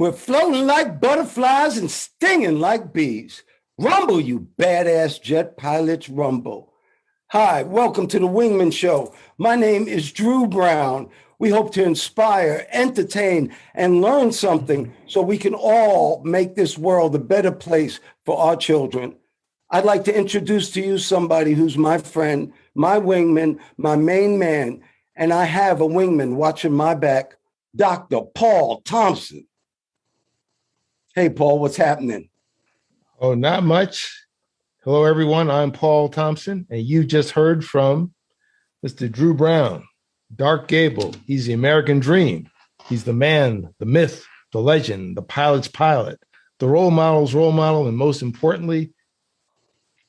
We're floating like butterflies and stinging like bees. Rumble, you badass jet pilots, rumble. Hi, welcome to the Wingmen Show. My name is Drew Brown. We hope to inspire, entertain, and learn something so we can all make this world a better place for our children. I'd like to introduce to you somebody who's my friend, my wingman, my main man, and I have a wingman watching my back, Dr. Paul Thompson. Hey, Paul, what's happening? Oh, not much. Hello, everyone. I'm Paul Thompson, and you just heard from Mr. Drew Brown, Dark Gable. He's the American dream. He's the man, the myth, the legend, the pilot's pilot, the role model's role model, and most importantly,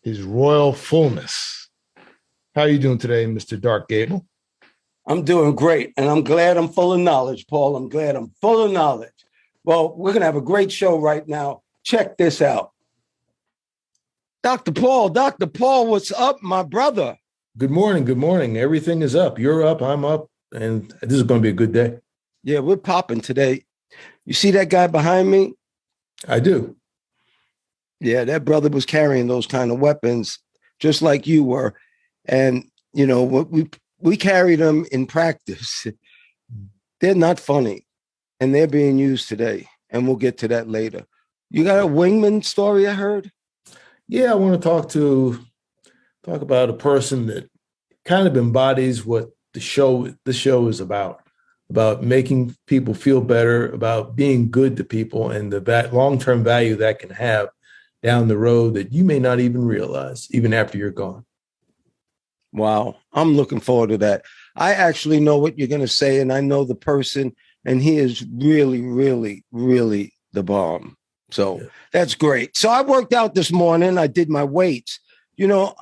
his royal fullness. How are you doing today, Mr. Dark Gable? I'm doing great, and I'm glad I'm full of knowledge, Paul. I'm glad I'm full of knowledge. Well, we're going to have a great show right now. Check this out. Dr. Paul, what's up, my brother? Good morning. Good morning. Everything is up. You're up. I'm up. And this is going to be a good day. Yeah, we're popping today. You see that guy behind me? I do. Yeah, that brother was carrying those kind of weapons, just like you were. And, you know, we carry them in practice. They're not funny, and they're being used today. And we'll get to that later. You got a wingman story, I heard? Yeah, I want to talk about a person that kind of embodies what the show is about making people feel better, about being good to people, and the long-term value that can have down the road that you may not even realize, even after you're gone. Wow, I'm looking forward to that. I actually know what you're going to say, and I know the person, and he is really, really, really the bomb. So That's great. So I worked out this morning. I did my weights. You know,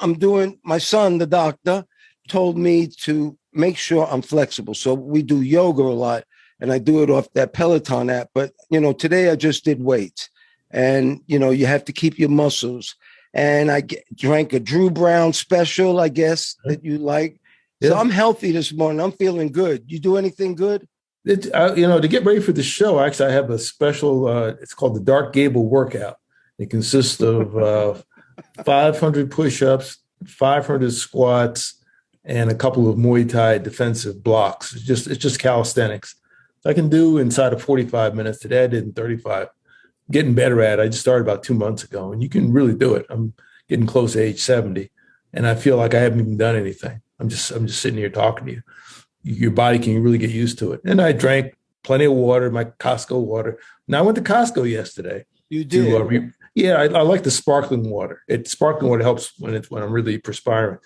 my son, the doctor, told me to make sure I'm flexible. So we do yoga a lot, and I do it off that Peloton app. But, you know, today I just did weights. And, you know, you have to keep your muscles. And I drank a Drew Brown special, I guess, that you like. Yeah. So I'm healthy this morning. I'm feeling good. You do anything good? To get ready for the show, actually, I have a special, it's called the Dark Gable workout. It consists of 500 push-ups, 500 squats, and a couple of Muay Thai defensive blocks. It's just calisthenics. I can do inside of 45 minutes. Today I did in 35. Getting better at it. I just started about 2 months ago, and you can really do it. I'm getting close to age 70, and I feel like I haven't even done anything. I'm just sitting here talking to you. Your body can really get used to it. And I drank plenty of water, my Costco water. Now I went to Costco yesterday. You did? I like the sparkling water. Sparkling water helps when I'm really perspiring.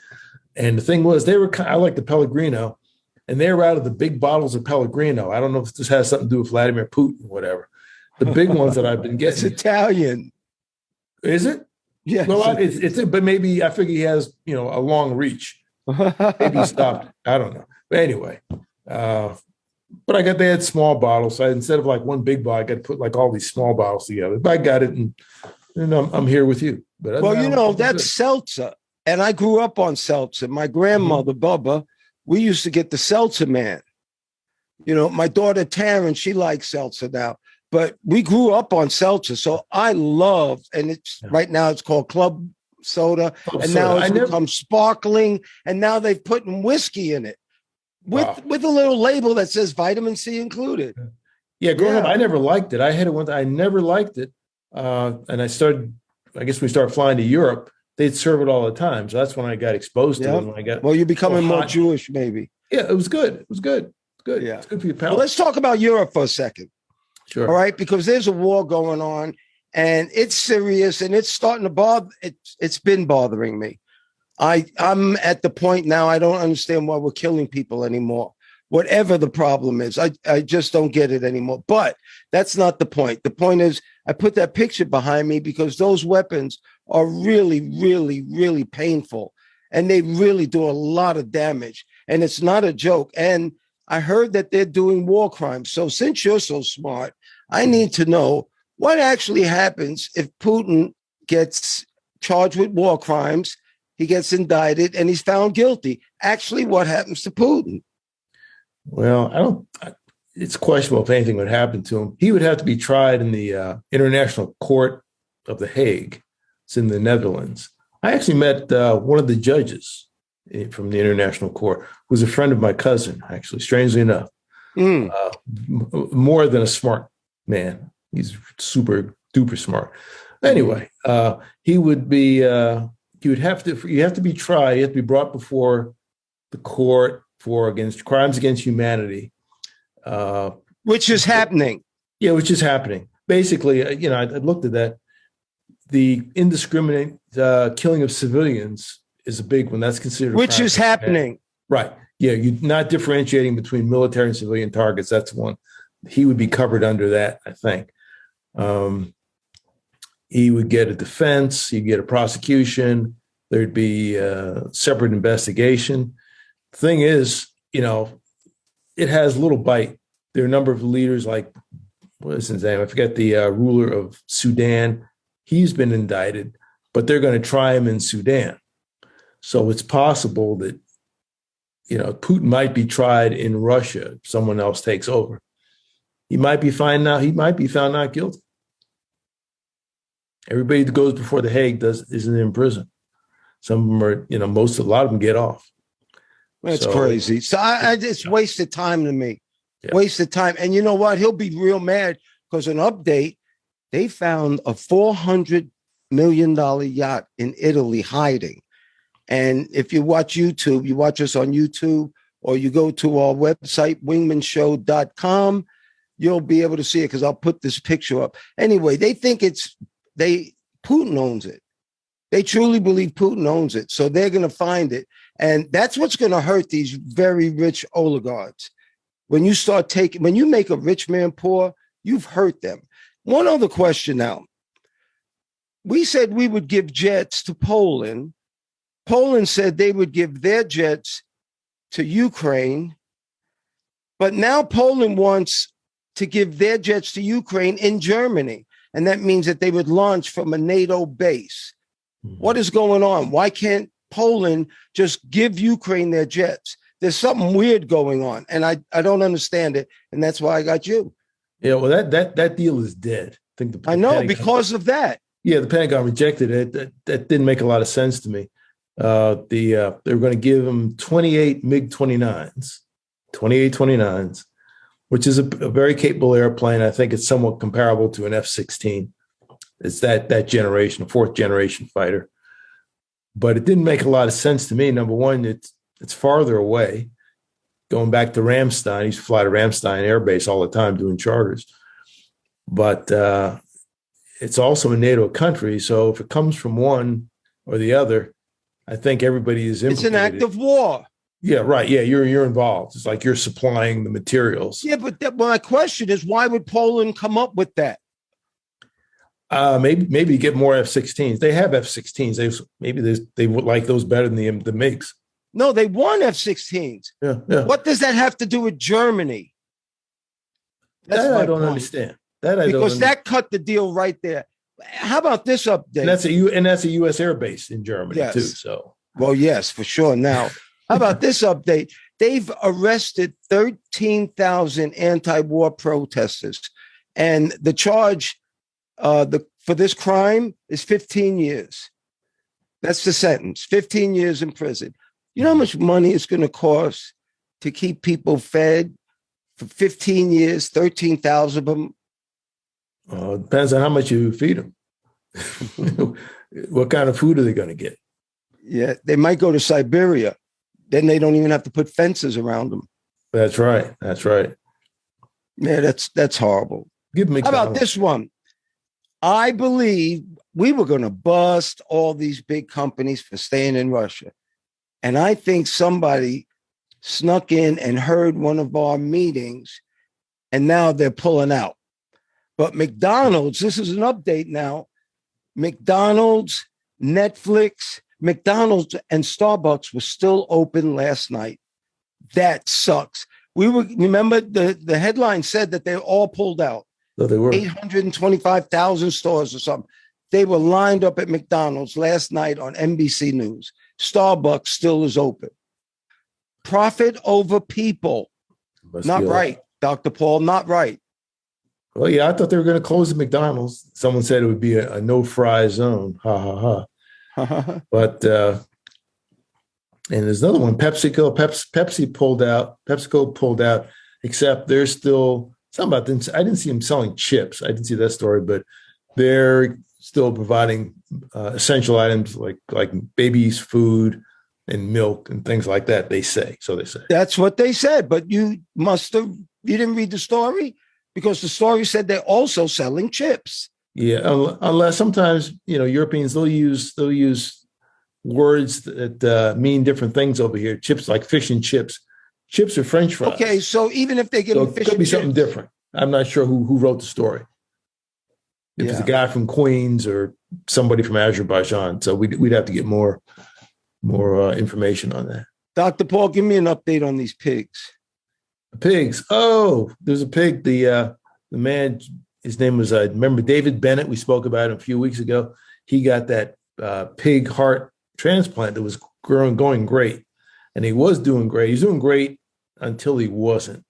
And the thing was, I like the Pellegrino, and they were out of the big bottles of Pellegrino. I don't know if this has something to do with Vladimir Putin or whatever. The big ones that I've been getting. It's Italian. Is it? Yeah. Well, but maybe I figure he has, a long reach. Maybe he stopped. I don't know. But anyway, but they had small bottles. So instead of like one big bottle, I got to put like all these small bottles together. But I got it, and I'm here with you. But that's seltzer. And I grew up on seltzer. My grandmother, Bubba, we used to get the seltzer man. You know, my daughter, Taryn, she likes seltzer now. But we grew up on seltzer. So I love, and right now it's called club soda. Now it's become sparkling. And now they've put whiskey in it. With a little label that says vitamin C included. Yeah, growing up, I never liked it. I had it once. I never liked it. And I guess when we started flying to Europe, they'd serve it all the time. So that's when I got exposed to it. You're becoming more Jewish, maybe. Yeah, it was good. It was good. It's good. Yeah. It's good for your palate. Well, let's talk about Europe for a second. Sure. All right, because there's a war going on, and it's serious, and it's starting to bother. It's been bothering me. I'm at the point now, I don't understand why we're killing people anymore. Whatever the problem is, I just don't get it anymore. But that's not the point. The point is, I put that picture behind me because those weapons are really, really, really painful. And they really do a lot of damage. And it's not a joke. And I heard that they're doing war crimes. So since you're so smart, I need to know what actually happens if Putin gets charged with war crimes. He gets indicted and he's found guilty. Actually, what happens to Putin? Well, it's questionable if anything would happen to him. He would have to be tried in the International Court of The Hague. It's in the Netherlands. I actually met one of the judges from the International Court, who's a friend of my cousin, actually, strangely enough. More than a smart man. He's super duper smart. Anyway, he would be, you have to be tried. You have to be brought before the court for against crimes against humanity. Which is happening. Yeah, which is happening. Basically, I looked at that. The indiscriminate killing of civilians is a big one. That's considered which is happening. Right. Yeah, you're not differentiating between military and civilian targets. That's one. He would be covered under that, I think. He would get a defense. He'd get a prosecution. There'd be a separate investigation. The thing is, it has little bite. There are a number of leaders like, what is his name? I forget the ruler of Sudan. He's been indicted, but they're going to try him in Sudan. So it's possible that, Putin might be tried in Russia if someone else takes over. He might be found not guilty. Everybody that goes before the Hague isn't in prison. Some of them are, a lot of them get off. That's crazy. So it's wasted time to me. Yeah. Wasted time. And you know what? He'll be real mad because an update, they found a $400 million yacht in Italy hiding. And if you watch YouTube, you watch us on YouTube, or you go to our website, wingmenshow.com, you'll be able to see it because I'll put this picture up. Anyway, they think Putin owns it. They truly believe Putin owns it. So they're going to find it. And that's what's going to hurt these very rich oligarchs. When you make a rich man poor, you've hurt them. One other question now. We said we would give jets to Poland. Poland said they would give their jets to Ukraine. But now Poland wants to give their jets to Ukraine in Germany. And that means that they would launch from a NATO base. What is going on? Why can't Poland just give Ukraine their jets? There's something weird going on, and I don't understand it, and that's why I got you. Yeah, well, that deal is dead. I know, because of that. Yeah, the Pentagon rejected it. That didn't make a lot of sense to me. They were going to give them 28 MiG-29s, which is a very capable airplane. I think it's somewhat comparable to an F-16. It's that generation, a fourth generation fighter. But it didn't make a lot of sense to me. Number one, it's farther away. Going back to Ramstein, I used to fly to Ramstein Air Base all the time doing charters. But it's also a NATO country. So if it comes from one or the other, I think everybody is implicated. It's an act of war. Yeah, right. Yeah, you're involved. It's like you're supplying the materials. Yeah, but my question is, why would Poland come up with that? Maybe get more F-16s. They have F-16s. They would like those better than the MiGs. No, they want F-16s. Yeah. What does that have to do with Germany? That I don't understand. Because that cut the deal right there. How about this update? And that's a U.S. air base in Germany too. So, well, yes, for sure. Now, how about this update? They've arrested 13,000 anti-war protesters, and the charge for this crime is 15 years. That's the sentence, 15 years in prison. You know how much money it's going to cost to keep people fed for 15 years, 13,000 of them? It depends on how much you feed them. What kind of food are they going to get? Yeah, they might go to Siberia. Then they don't even have to put fences around them. That's right. Yeah, that's horrible. Give them McDonald's. How about this one? I believe we were going to bust all these big companies for staying in Russia. And I think somebody snuck in and heard one of our meetings, and now they're pulling out. But McDonald's, this is an update now. McDonald's, Netflix, McDonald's and Starbucks were still open last night. That sucks. Remember the headline said that they all pulled out. So they were 825,000 stores or something. They were lined up at McDonald's last night on NBC News. Starbucks still is open. Profit over people. Not right. Dr. Paul, not right. Well, yeah, I thought they were going to close the McDonald's. Someone said it would be a no-fry zone. Ha, ha, ha. But, and there's another one, PepsiCo. PepsiCo pulled out, except there's still something about them. I didn't see them selling chips. I didn't see that story, but they're still providing essential items like baby's food and milk and things like that, they say. So they say. That's what they said, but you didn't read the story? Because the story said they're also selling chips. Yeah, unless sometimes, Europeans, they'll use words that mean different things over here. Chips, like fish and chips. Chips are French fries. Okay, so even if they get so fish it could be and something chips. different. I'm not sure who wrote the story. If it's a guy from Queens or somebody from Azerbaijan. So we'd have to get more information on that. Dr. Paul, give me an update on these pigs. Pigs. Oh, there's a pig. The man, his name was, remember David Bennett? We spoke about him a few weeks ago. He got that pig heart transplant that was going great. And he was doing great. He's doing great until he wasn't.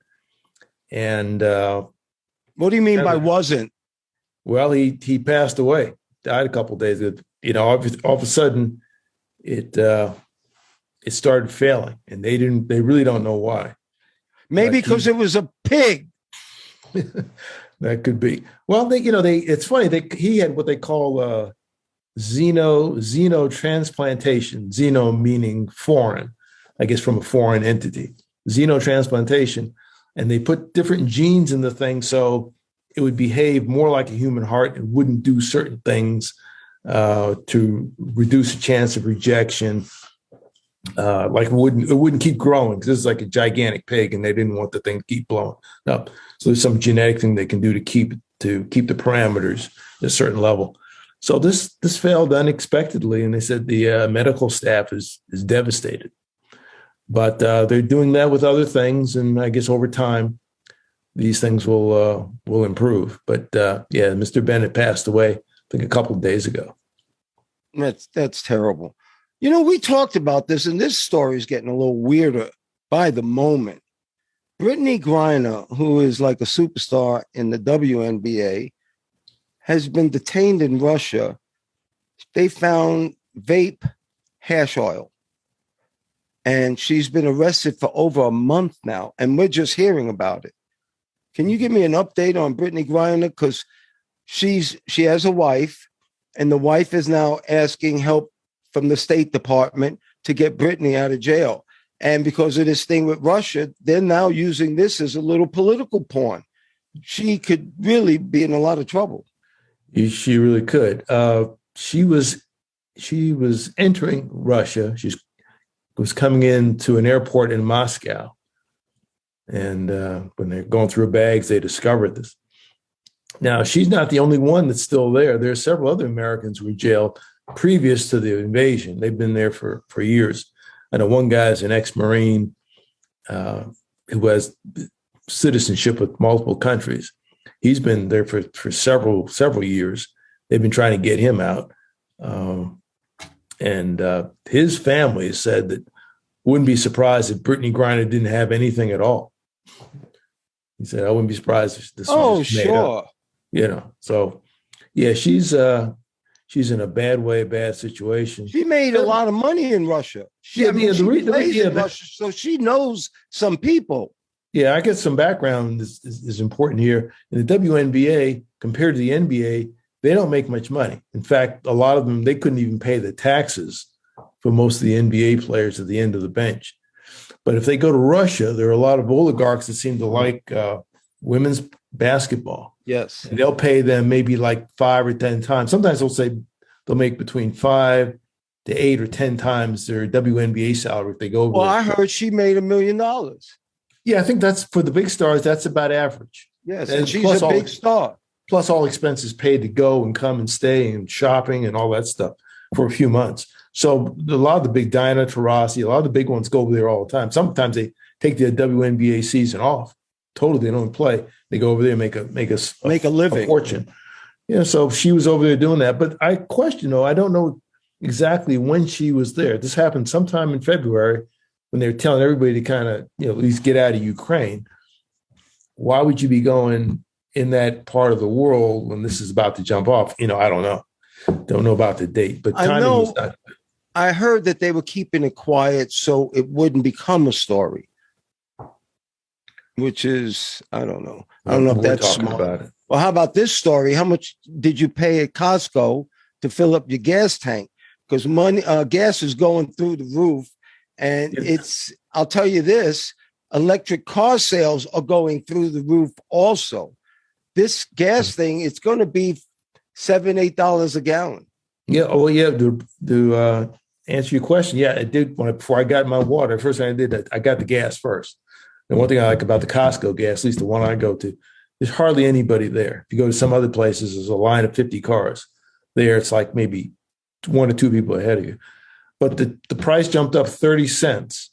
And what do you mean by wasn't? Well, he passed away, died a couple of days ago. All of a sudden, it started failing, and they really don't know why. Maybe because it was a pig. That could be. Well, it's funny. He had what they call xenotransplantation. Xeno meaning foreign, I guess, from a foreign entity. Xenotransplantation, and they put different genes in the thing so it would behave more like a human heart and wouldn't do certain things to reduce the chance of rejection. Like it wouldn't keep growing because this is like a gigantic pig, and they didn't want the thing to keep blowing up. So there's some genetic thing they can do to keep the parameters at a certain level. So this failed unexpectedly, and they said the medical staff is devastated. But they're doing that with other things, and I guess over time these things will improve. But Mr. Bennett passed away, I think, a couple of days ago. That's terrible. We talked about this, and this story is getting a little weirder by the moment. Brittney Griner, who is like a superstar in the WNBA, has been detained in Russia. They found vape hash oil, and she's been arrested for over a month now, and we're just hearing about it. Can you give me an update on Brittney Griner? Because she has a wife, and the wife is now asking help from the State Department to get Brittney out of jail. And because of this thing with Russia, they're now using this as a little political pawn. She could really be in a lot of trouble. She really could. She was entering Russia. She was coming into an airport in Moscow. And when they're going through her bags, they discovered this. Now, she's not the only one that's still there. There are several other Americans who were jailed previous to the invasion. They've been there for years. I know one guy is an ex-Marine who has citizenship with multiple countries. He's been there for several years. They've been trying to get him out. And his family said that wouldn't be surprised if Brittney Griner didn't have anything at all. He said, I wouldn't be surprised if this was made up. So yeah, she's in a bad situation. She made a lot of money in Russia. She plays in Russia, so she knows some people. Yeah, I guess some background is important here. In the WNBA, compared to the NBA, they don't make much money. In fact, a lot of them, they couldn't even pay the taxes for most of the NBA players at the end of the bench. But if they go to Russia, there are a lot of oligarchs that seem to like women's basketball. Yes. And they'll pay them maybe like 5 or 10 times. Sometimes they'll say they'll make between 5 to 8 or 10 times their WNBA salary if they go over there. I heard she made $1 million. Yeah, I think that's for the big stars, that's about average. Yes, and she's a big star. Plus all expenses paid to go and come and stay and shopping and all that stuff for a few months. So a lot of the big Diana Taurasi, a lot of the big ones go over there all the time. Sometimes they take their WNBA season off. Totally, they don't play. They go over there and make a living, a fortune. So she was over there doing that. But I question, though, I don't know exactly when she was there. This happened sometime in February when they were telling everybody to kind of, at least get out of Ukraine. why would you be going in that part of the world when this is about to jump off? I don't know. Don't know about the date, but timing was not. I heard that they were keeping it quiet so it wouldn't become a story, which is, I don't know. I don't know if that's smart. About it. Well, how about this story? How much did you pay at Costco to fill up your gas tank? Because gas is going through the roof, and I'll tell you this, electric car sales are going through the roof also. This gas thing, it's going to be $7-8 a gallon. Yeah. Oh, yeah. To answer your question, yeah, it did. Before I got my water, first thing I did, I got the gas first. And one thing I like about the Costco gas, at least the one I go to, there's hardly anybody there. If you go to some other places, there's a line of 50 cars. There, it's like maybe 1 or 2 people ahead of you. But the price jumped up 30 cents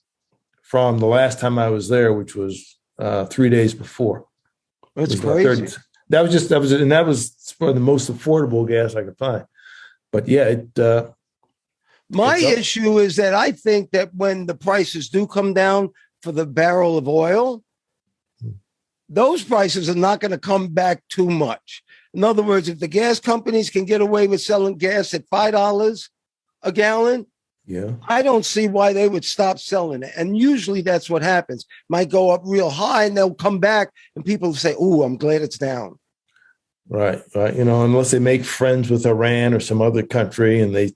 from the last time I was there, which was 3 days before. That's crazy. That was for the most affordable gas I could find. But yeah, my issue is that I think that when the prices do come down for the barrel of oil, those prices are not going to come back too much. In other words, if the gas companies can get away with selling gas at $5 a gallon, I don't see why they would stop selling it. And usually that's what happens. Might go up real high and they'll come back and people say, "Oh, I'm glad it's down." Right. Unless they make friends with Iran or some other country and they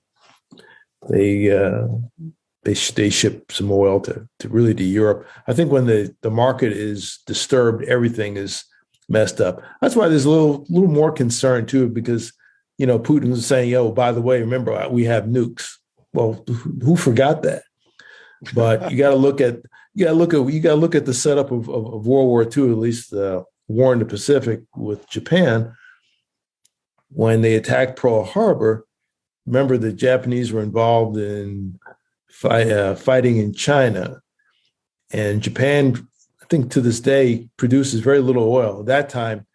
ship some oil to Europe. I think when the market is disturbed, everything is messed up. That's why there's a little more concern too, because Putin was saying, "Oh, by the way, remember we have nukes." Well, who forgot that? But you got to look at the setup of World War II, at least the war in the Pacific with Japan. When they attacked Pearl Harbor, remember the Japanese were involved in fighting in China, and Japan, I think to this day, produces very little oil. At that time,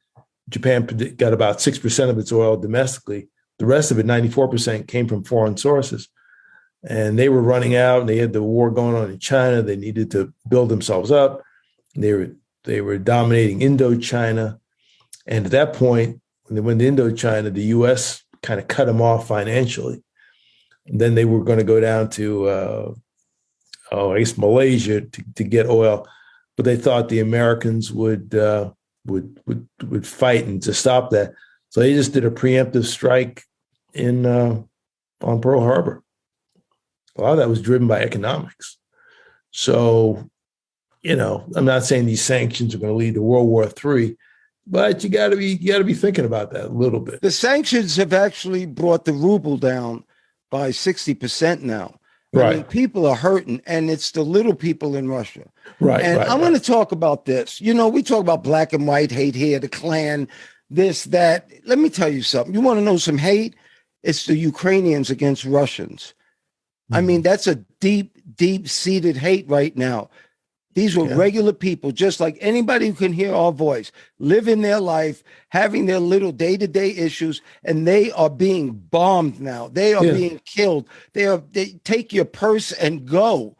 Japan got about 6% of its oil domestically. The rest of it, 94%, came from foreign sources. And they were running out, and they had the war going on in China. They needed to build themselves up. They were dominating Indochina. And at that point, when they went to Indochina, the U.S. kind of cut them off financially. And then they were going to go down to, I guess, Malaysia to get oil. But they thought the Americans would fight and to stop that. So they just did a preemptive strike on Pearl Harbor. A lot of that was driven by economics. So, I'm not saying these sanctions are going to lead to World War III, but you got to be thinking about that a little bit. The sanctions have actually brought the ruble down by 60% now. Right. I mean, people are hurting, and it's the little people in Russia. Right. And I'm going to talk about this. We talk about black and white hate here, the Klan, this, that. Let me tell you something. You want to know some hate? It's the Ukrainians against Russians. I mean, that's a deep, deep-seated hate right now. These were regular people, just like anybody who can hear our voice, living their life, having their little day-to-day issues, and they are being bombed now. They are being killed. They take your purse and go.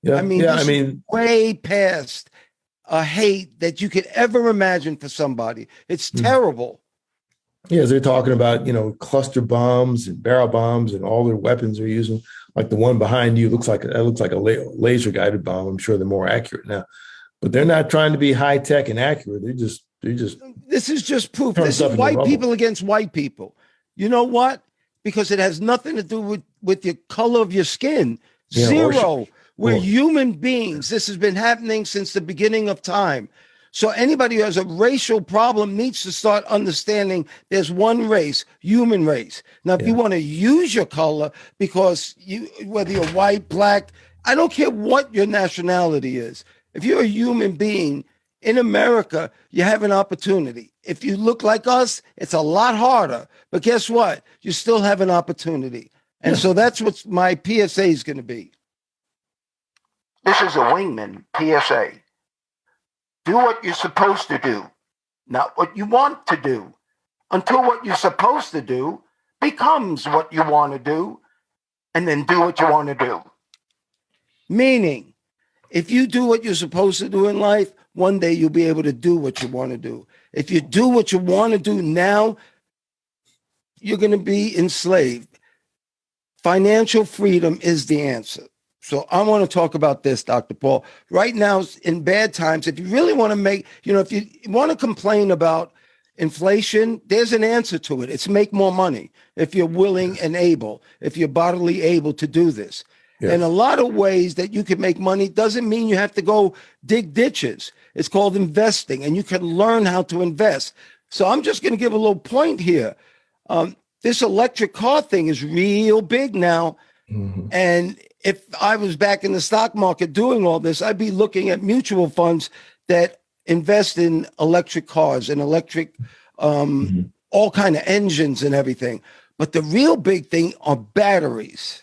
Yeah. I mean, this is way past a hate that you could ever imagine for somebody. It's terrible. Yeah, they're talking about, cluster bombs and barrel bombs and all their weapons they're using. Like the one behind you looks like a laser guided bomb. I'm sure they're more accurate now, but they're not trying to be high tech and accurate. They're just. This is just proof. This is white people against white people. You know what? Because it has nothing to do with your color of your skin. Zero. We're human beings. This has been happening since the beginning of time. So anybody who has a racial problem needs to start understanding there's one race, human race. Now, if you want to use your color because whether you're white, black, I don't care what your nationality is. If you're a human being in America, you have an opportunity. If you look like us, it's a lot harder. But guess what? You still have an opportunity. And so that's what my PSA is going to be. This is a Wingman PSA. Do what you're supposed to do, not what you want to do, until what you're supposed to do becomes what you want to do, and then do what you want to do. Meaning, if you do what you're supposed to do in life, one day you'll be able to do what you want to do. If you do what you want to do now, you're going to be enslaved. Financial freedom is the answer. So I want to talk about this, Dr. Paul. Right now, in bad times, if you really want to make, if you want to complain about inflation, there's an answer to it. It's make more money if you're willing and able, if you're bodily able to do this. Yes. And a lot of ways that you can make money doesn't mean you have to go dig ditches. It's called investing, and you can learn how to invest. So I'm just going to give a little point here. This electric car thing is real big now. Mm-hmm. And if I was back in the stock market doing all this, I'd be looking at mutual funds that invest in electric cars and electric, all kind of engines and everything. But the real big thing are batteries.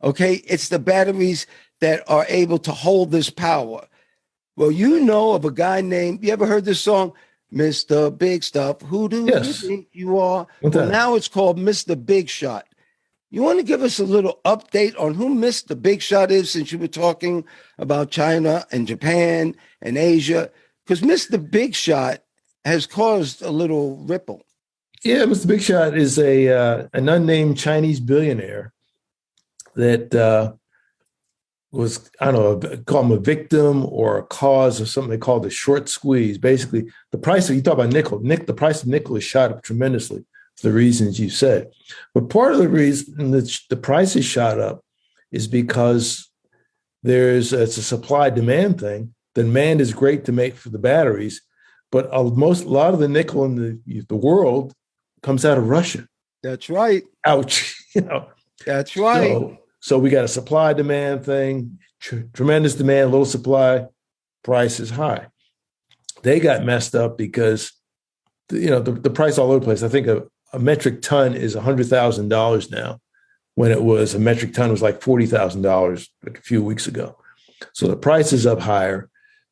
Okay, it's the batteries that are able to hold this power. Well, you know of a guy named, you ever heard this song, Mr. Big Stuff? Who do you think you are? Well, now it's called Mr. Big Shot. You want to give us a little update on who Mr. Big Shot is, since you were talking about China and Japan and Asia? Because Mr. Big Shot has caused a little ripple. Yeah, Mr. Big Shot is an unnamed Chinese billionaire that was, I don't know, call him a victim or a cause of something they call the short squeeze. Basically, the price of, you talk about nickel, the price of nickel is shot up tremendously for the reasons you said. But part of the reason that the price is shot up is because it's a supply-demand thing. The demand is great to make for the batteries, but a lot of the nickel in the world comes out of Russia. That's right. Ouch. That's right. So we got a supply-demand thing, tremendous demand, little supply, price is high. They got messed up because, the price all over the place. I think a metric ton is $100,000 now, when it was a metric ton was like $40,000 like a few weeks ago. So the price is up higher.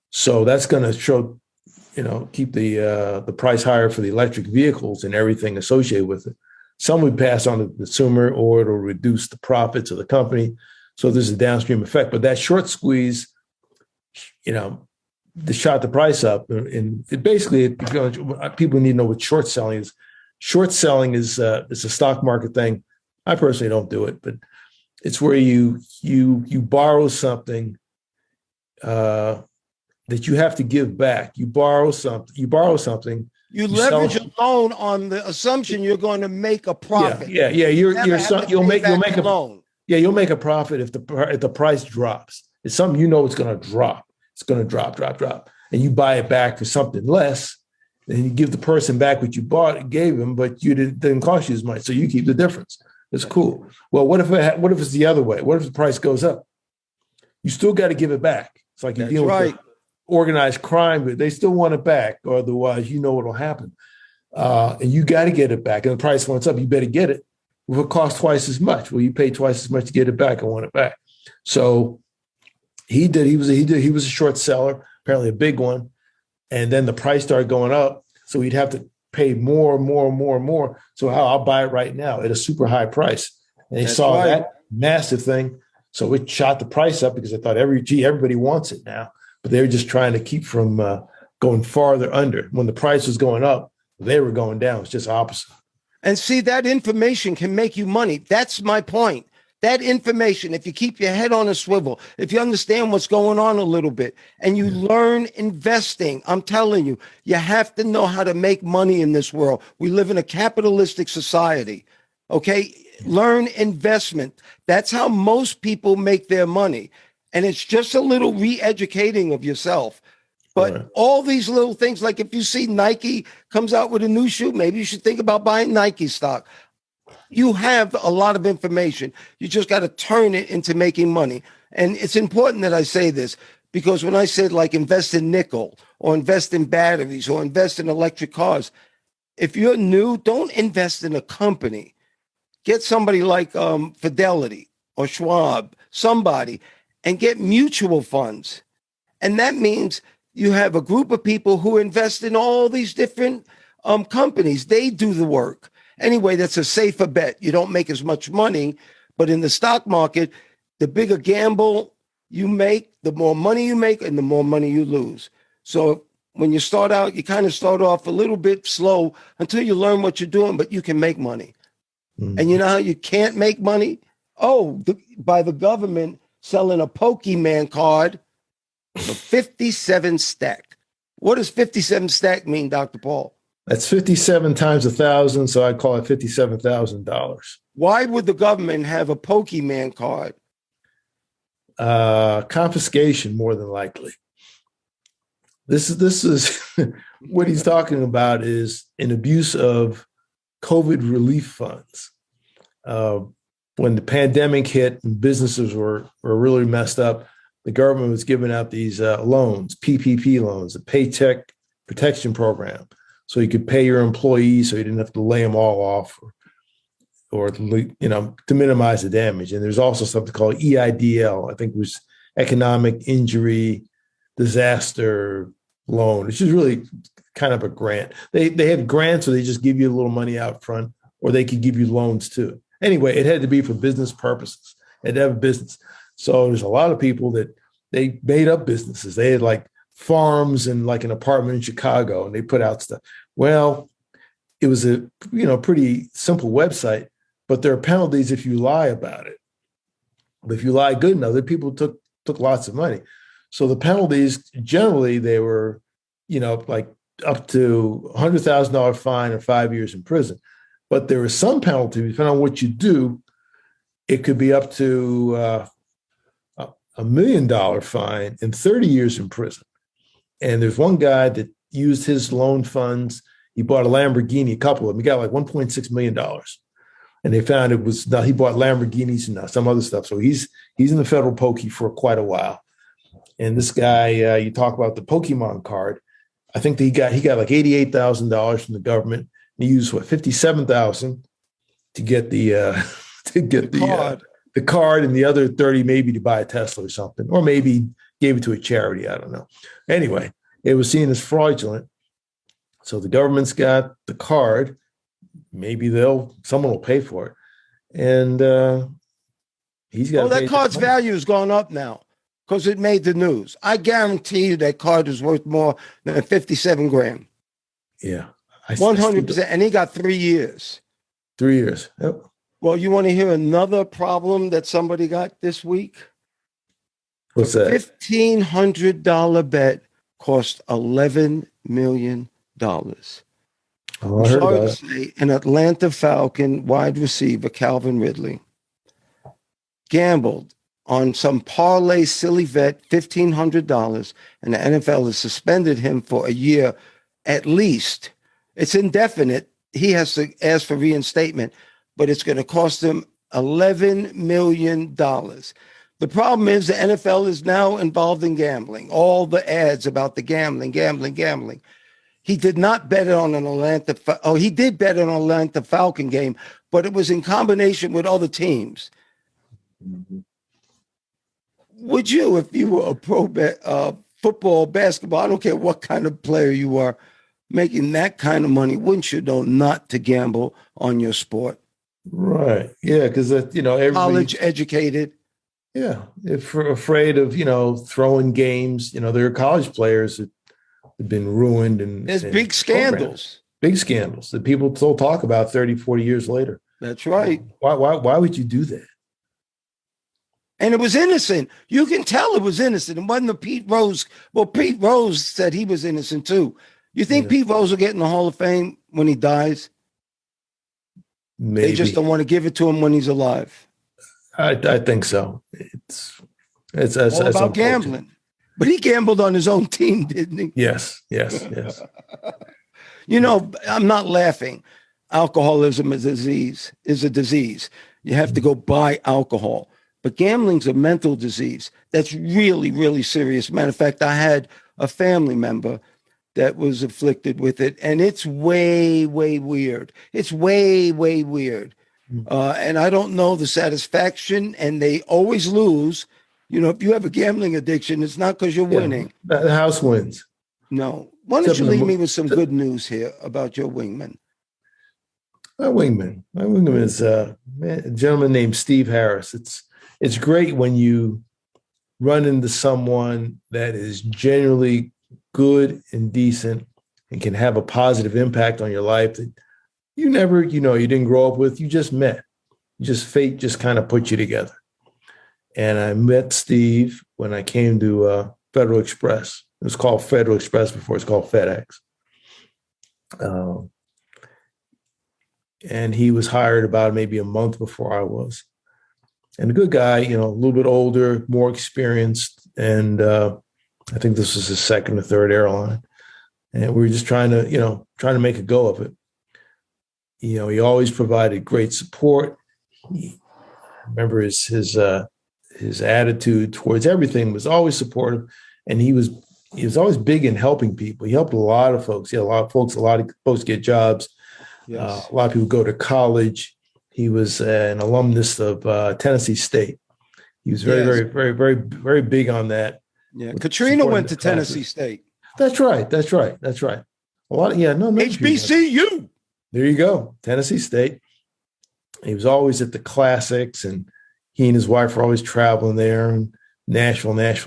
So that's going to keep the price higher for the electric vehicles and everything associated with it. Some would pass on to the consumer, or it'll reduce the profits of the company. So there's a downstream effect. But that short squeeze, shot the price up. And it basically, people need to know what short selling is. Short selling is a stock market thing. I personally don't do it, but it's where you borrow something that you have to give back. You borrow something. You leverage a loan on the assumption you're going to make a profit. Yeah. You'll make a loan. Yeah, you'll make a profit if the price drops. It's something it's going to drop. It's going to drop, and you buy it back for something less. And you give the person back what you gave him, but didn't cost you as much, so you keep the difference. It's cool. Well, what if it's the other way? What if the price goes up? You still got to give it back. It's like you're dealing with organized crime, but they still want it back, or otherwise what'll happen. And you got to get it back. And the price went up, you better get it. If it costs twice as much, well, you pay twice as much to get it back. I want it back. So he did. He was a short seller, apparently a big one. And then the price started going up, so he'd have to pay more and more and more and more. So I'll buy it right now at a super high price. And they saw that massive thing, so it shot the price up because I thought everybody wants it now. But they were just trying to keep from going farther under. When the price was going up, they were going down. It's just opposite. And see, that information can make you money. That's my point. That information, if you keep your head on a swivel, if you understand what's going on a little bit, and you learn investing, I'm telling you, you have to know how to make money in this world. We live in a capitalistic society. Okay? Learn investment. That's how most people make their money. And it's just a little re-educating of yourself. But all these little things, like if you see Nike comes out with a new shoe, maybe you should think about buying Nike stock. You have a lot of information. You just got to turn it into making money. And it's important that I say this, because when I said like invest in nickel or invest in batteries or invest in electric cars, if you're new, don't invest in a company. Get somebody like Fidelity or Schwab, somebody, and get mutual funds. And that means you have a group of people who invest in all these different companies. They do the work. Anyway, that's a safer bet. You don't make as much money, but in the stock market, the bigger gamble you make, the more money you make and the more money you lose. So when you start out, you kind of start off a little bit slow until you learn what you're doing, but you can make money. And you know how you can't make money? By the government selling a Pokemon card for 57 stack. What does 57 stack mean, Dr. Paul? That's 57 times 1,000, so I call it $57,000. Why would the government have a Pokemon card? Confiscation, more than likely. This is what he's talking about is an abuse of COVID relief funds. When the pandemic hit and businesses were really messed up, the government was giving out these loans, PPP loans, the Paycheck Protection Program, so you could pay your employees so you didn't have to lay them all off or to minimize the damage. And there's also something called EIDL, I think it was Economic Injury Disaster Loan, which is really kind of a grant. They have grants where they just give you a little money out front, or they could give you loans too. Anyway, it had to be for business purposes. It had to have a business. So there's a lot of people that they made up businesses. They had like farms and like an apartment in Chicago, and they put out stuff. Well, it was a pretty simple website, but there are penalties if you lie about it. But if you lie good enough, the people took lots of money. So the penalties generally they were, like up to $100,000 fine or 5 years in prison. But there is some penalty depending on what you do. It could be up to $1 million fine and 30 years in prison. And there's one guy that used his loan funds. He bought a Lamborghini, a couple of them. He got like $1.6 million. And they found it was he bought Lamborghinis and some other stuff. So he's in the federal pokey for quite a while. And this guy, you talk about the Pokemon card. I think that he got like $88,000 from the government. He used $57,000 to get the card, and the other 30 maybe to buy a Tesla or something, or maybe gave it to a charity. I don't know. Anyway, it was seen as fraudulent. So the government's got the card. Maybe someone will pay for it, and he's got. That card's value has gone up now because it made the news. I guarantee you that card is worth more than 57 grand. Yeah. 100%. And he got 3 years. 3 years. Yep. Well, you want to hear another problem that somebody got this week? What's that? $1,500 bet cost $11 million. Oh, I heard about it. Say, an Atlanta Falcon wide receiver, Calvin Ridley, gambled on some parlay silly bet, $1,500, and the NFL has suspended him for a year at least. It's indefinite. He has to ask for reinstatement, but it's going to cost him $11 million. The problem is the NFL is now involved in gambling. All the ads about the gambling. He did not bet it on he did bet on an Atlanta Falcon game, but it was in combination with other teams. Mm-hmm. Would you, if you were a pro football, basketball, I don't care what kind of player you are, making that kind of money, wouldn't you know not to gamble on your sport? Right. Yeah, because college educated. Yeah, if we're afraid of throwing games, there are college players that have been ruined, and there's big scandals. Big scandals that people still talk about 30, 40 years later. That's right. Why would you do that? And it was innocent. You can tell it was innocent. It wasn't the Pete Rose. Well, Pete Rose said he was innocent too. You think Pete Rose will get in the Hall of Fame when he dies? Maybe. They just don't want to give it to him when he's alive. I think so. It's all about gambling. But he gambled on his own team, didn't he? Yes. I'm not laughing. Alcoholism is a disease. You have to go buy alcohol. But gambling's a mental disease. That's really, really serious. Matter of fact, I had a family member that was afflicted with it, and it's way, way weird. It's way, way weird. And I don't know the satisfaction, and they always lose. If you have a gambling addiction, it's not because you're winning. The house wins. No. Why don't you leave me with some good news here about your wingman? My wingman is a gentleman named Steve Harris. It's great when you run into someone that is genuinely good and decent and can have a positive impact on your life that you never, you didn't grow up with, you just met. Fate just kind of put you together. And I met Steve when I came to Federal Express. It was called Federal Express before it's called FedEx. And he was hired about maybe a month before I was. And a good guy, a little bit older, more experienced. And I think this was his second or third airline. And we were just trying to make a go of it. He always provided great support. I remember his attitude towards everything was always supportive. And he was always big in helping people. He helped a lot of folks. He had a lot of folks get jobs. Yes. A lot of people go to college. He was an alumnus of Tennessee State. He was very, very, very, very, very big on that. Yeah, Katrina went to Tennessee State. That's right. A lot of HBCU. There you go, Tennessee State. He was always at the classics, and he and his wife were always traveling there. And Nashville. It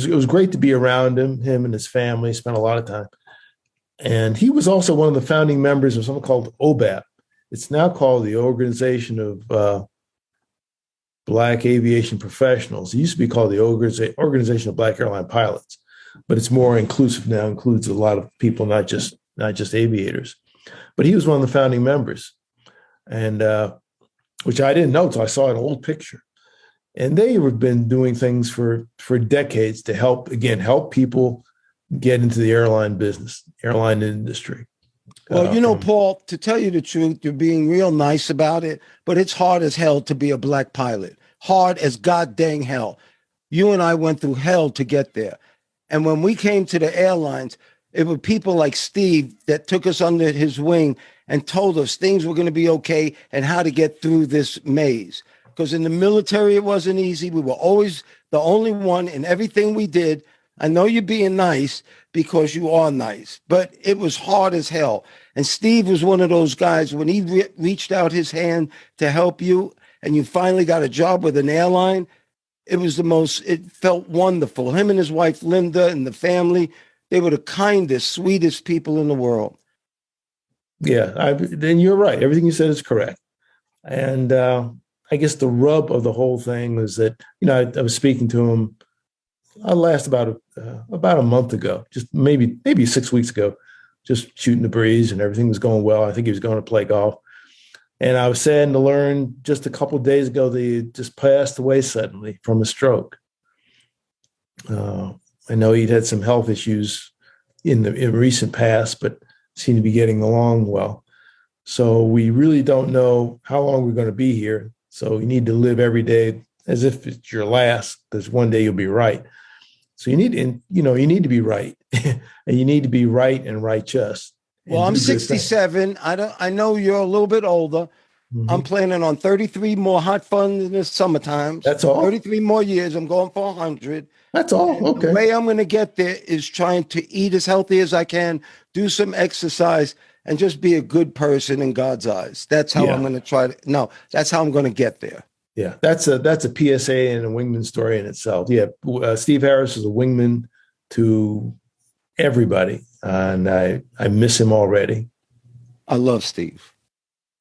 was great to be around him and his family. Spent a lot of time. And he was also one of the founding members of something called OBAP. It's now called the Organization of Black Aviation Professionals. It used to be called the Organization of Black Airline Pilots, but it's more inclusive now, includes a lot of people, not just aviators. But he was one of the founding members, and which I didn't know until I saw an old picture. And they have been doing things for decades to help people get into the airline industry. Well, Paul, to tell you the truth, you're being real nice about it, but it's hard as hell to be a black pilot. Hard as god dang hell. You and I went through hell to get there. And when we came to the airlines, it were people like Steve that took us under his wing and told us things were going to be okay and how to get through this maze. Because in the military, it wasn't easy. We were always the only one in everything we did. I know you're being nice because you are nice, but it was hard as hell. And Steve was one of those guys, when he reached out his hand to help you and you finally got a job with an airline, it felt wonderful. Him and his wife, Linda, and the family, they were the kindest, sweetest people in the world. Yeah, then you're right. Everything you said is correct. And I guess the rub of the whole thing was that, I was speaking to him last about a month ago, just maybe 6 weeks ago, just shooting the breeze, and everything was going well. I think he was going to play golf. And I was sad to learn just a couple of days ago that he just passed away suddenly from a stroke. I know he'd had some health issues in recent past, but seemed to be getting along well. So we really don't know how long we're going to be here. So you need to live every day as if it's your last, because one day you'll be right. So you need to be right, and you need to be right and righteous. Well, I'm 67. I know you're a little bit older. Mm-hmm. I'm planning on 33 more hot fun in the summertime. That's all. 33 more years. I'm going for 100. That's all. And okay. The way I'm going to get there is trying to eat as healthy as I can, do some exercise, and just be a good person in God's eyes. That's how I'm going to try to. No, that's how I'm going to get there. Yeah, that's a PSA and a wingman story in itself. Yeah, Steve Harris is a wingman to everybody, and I miss him already. I love Steve.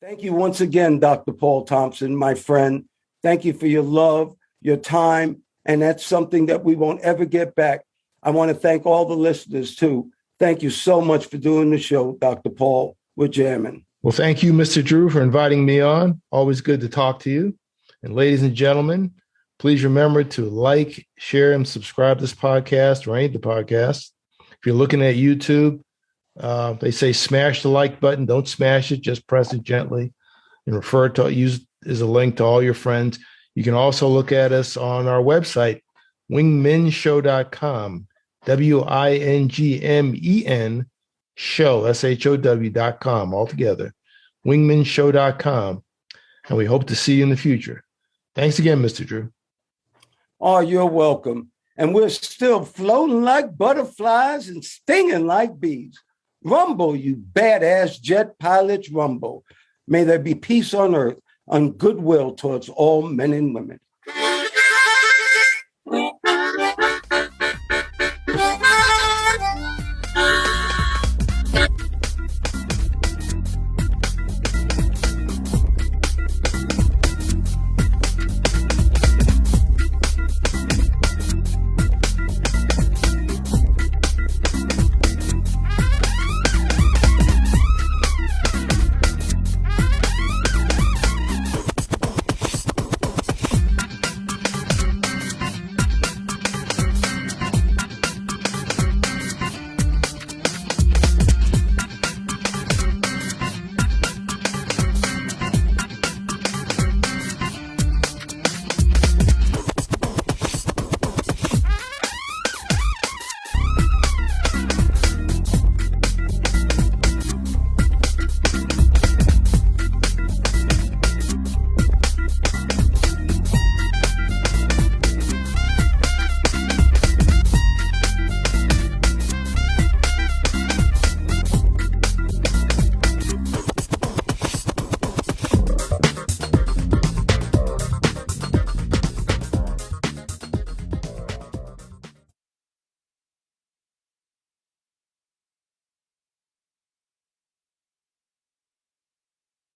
Thank you once again, Dr. Paul Thompson, my friend. Thank you for your love, your time, and that's something that we won't ever get back. I want to thank all the listeners, too. Thank you so much for doing the show, Dr. Paul. We're jamming. Well, thank you, Mr. Drew, for inviting me on. Always good to talk to you. And ladies and gentlemen, please remember to like, share, and subscribe to this podcast or any of the podcasts. If you're looking at YouTube, they say smash the like button. Don't smash it. Just press it gently and use as a link to all your friends. You can also look at us on our website, wingmenshow.com, WINGMEN show, SHOW.com, altogether, wingmenshow.com. And we hope to see you in the future. Thanks again, Mr. Drew. Oh, you're welcome. And we're still floating like butterflies and stinging like bees. Rumble, you badass jet pilots, rumble. May there be peace on earth, and goodwill towards all men and women.